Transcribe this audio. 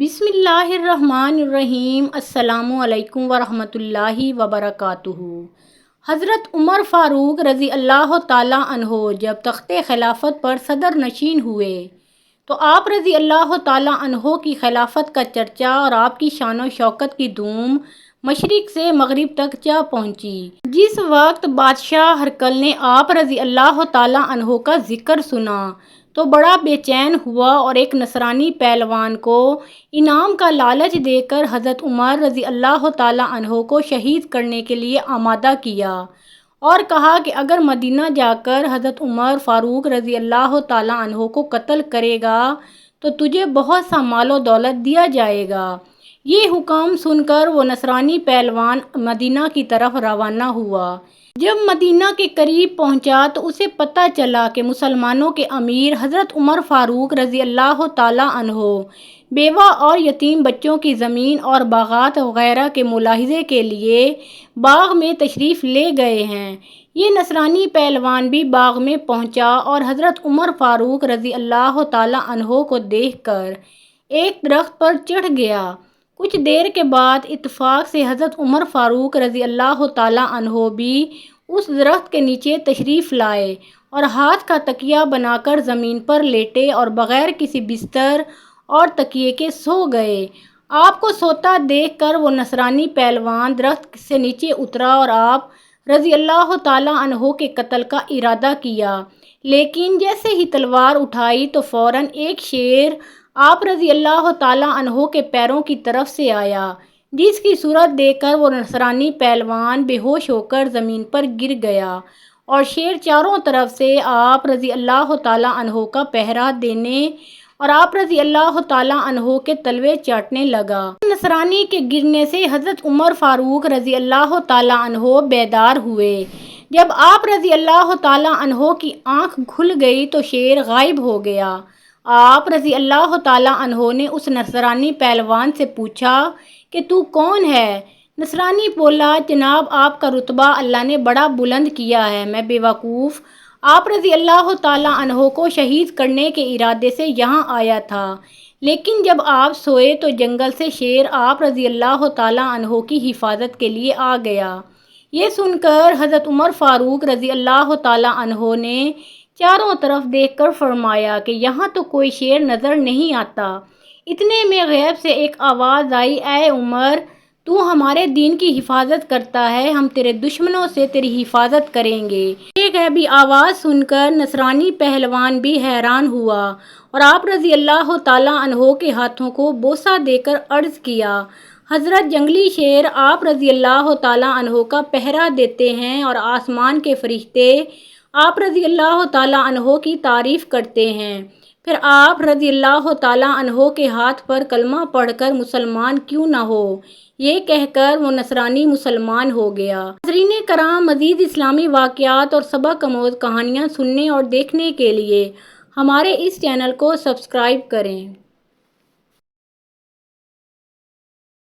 بسم اللہ الرحمن الرحیم۔ السلام علیکم ورحمۃ اللہ وبرکاتہ۔ حضرت عمر فاروق رضی اللہ تعالیٰ عنہ جب تخت خلافت پر صدر نشین ہوئے تو آپ رضی اللہ تعالیٰ عنہ کی خلافت کا چرچا اور آپ کی شان و شوکت کی دھوم مشرق سے مغرب تک جا پہنچی۔ جس وقت بادشاہ ہرقل نے آپ رضی اللہ تعالیٰ عنہ کا ذکر سنا تو بڑا بے چین ہوا اور ایک نصرانی پہلوان کو انعام کا لالچ دے کر حضرت عمر رضی اللہ تعالیٰ عنہ کو شہید کرنے کے لیے آمادہ کیا اور کہا کہ اگر مدینہ جا کر حضرت عمر فاروق رضی اللہ تعالیٰ عنہ کو قتل کرے گا تو تجھے بہت سا مال و دولت دیا جائے گا۔ یہ حکم سن کر وہ نصرانی پہلوان مدینہ کی طرف روانہ ہوا۔ جب مدینہ کے قریب پہنچا تو اسے پتہ چلا کہ مسلمانوں کے امیر حضرت عمر فاروق رضی اللہ تعالیٰ عنہ بیوہ اور یتیم بچوں کی زمین اور باغات وغیرہ کے ملاحظے کے لیے باغ میں تشریف لے گئے ہیں۔ یہ نصرانی پہلوان بھی باغ میں پہنچا اور حضرت عمر فاروق رضی اللہ تعالیٰ عنہ کو دیکھ کر ایک درخت پر چڑھ گیا۔ کچھ دیر کے بعد اتفاق سے حضرت عمر فاروق رضی اللہ تعالیٰ عنہ بھی اس درخت کے نیچے تشریف لائے اور ہاتھ کا تکیہ بنا کر زمین پر لیٹے اور بغیر کسی بستر اور تکیے کے سو گئے۔ آپ کو سوتا دیکھ کر وہ نصرانی پہلوان درخت سے نیچے اترا اور آپ رضی اللہ تعالیٰ عنہ کے قتل کا ارادہ کیا، لیکن جیسے ہی تلوار اٹھائی تو فوراً ایک شیر آپ رضی اللہ تعالیٰ عنہ کے پیروں کی طرف سے آیا، جس کی صورت دیکھ کر وہ نصرانی پہلوان بے ہوش ہو کر زمین پر گر گیا اور شیر چاروں طرف سے آپ رضی اللہ تعالیٰ عنہ کا پہرا دینے اور آپ رضی اللہ تعالیٰ عنہ کے تلوے چاٹنے لگا۔ نصرانی کے گرنے سے حضرت عمر فاروق رضی اللہ تعالیٰ عنہ بیدار ہوئے۔ جب آپ رضی اللہ تعالیٰ عنہ کی آنکھ کھل گئی تو شیر غائب ہو گیا۔ آپ رضی اللہ تعالیٰ عنہ نے اس نصرانی پہلوان سے پوچھا کہ تو کون ہے؟ نصرانی بولا، جناب آپ کا رتبہ اللہ نے بڑا بلند کیا ہے، میں بے وقوف آپ رضی اللہ تعالیٰ عنہ کو شہید کرنے کے ارادے سے یہاں آیا تھا، لیکن جب آپ سوئے تو جنگل سے شیر آپ رضی اللہ تعالیٰ عنہ کی حفاظت کے لیے آ گیا۔ یہ سن کر حضرت عمر فاروق رضی اللہ تعالیٰ عنہ نے چاروں طرف دیکھ کر فرمایا کہ یہاں تو کوئی شیر نظر نہیں آتا۔ اتنے میں غیب سے ایک آواز آئی، اے عمر، تو ہمارے دین کی حفاظت کرتا ہے، ہم تیرے دشمنوں سے تیری حفاظت کریں گے۔ یہ غیبی آواز سن کر نصرانی پہلوان بھی حیران ہوا اور آپ رضی اللہ تعالیٰ عنہ کے ہاتھوں کو بوسہ دے کر عرض کیا، حضرت جنگلی شیر آپ رضی اللہ تعالیٰ عنہ کا پہرا دیتے ہیں اور آسمان کے فرشتے آپ رضی اللہ تعالیٰ عنہ کی تعریف کرتے ہیں، پھر آپ رضی اللہ تعالیٰ عنہ کے ہاتھ پر کلمہ پڑھ کر مسلمان کیوں نہ ہو؟ یہ کہہ کر وہ نصرانی مسلمان ہو گیا۔ ناظرین کرام، مزید اسلامی واقعات اور سبق آموز کہانیاں سننے اور دیکھنے کے لیے ہمارے اس چینل کو سبسکرائب کریں۔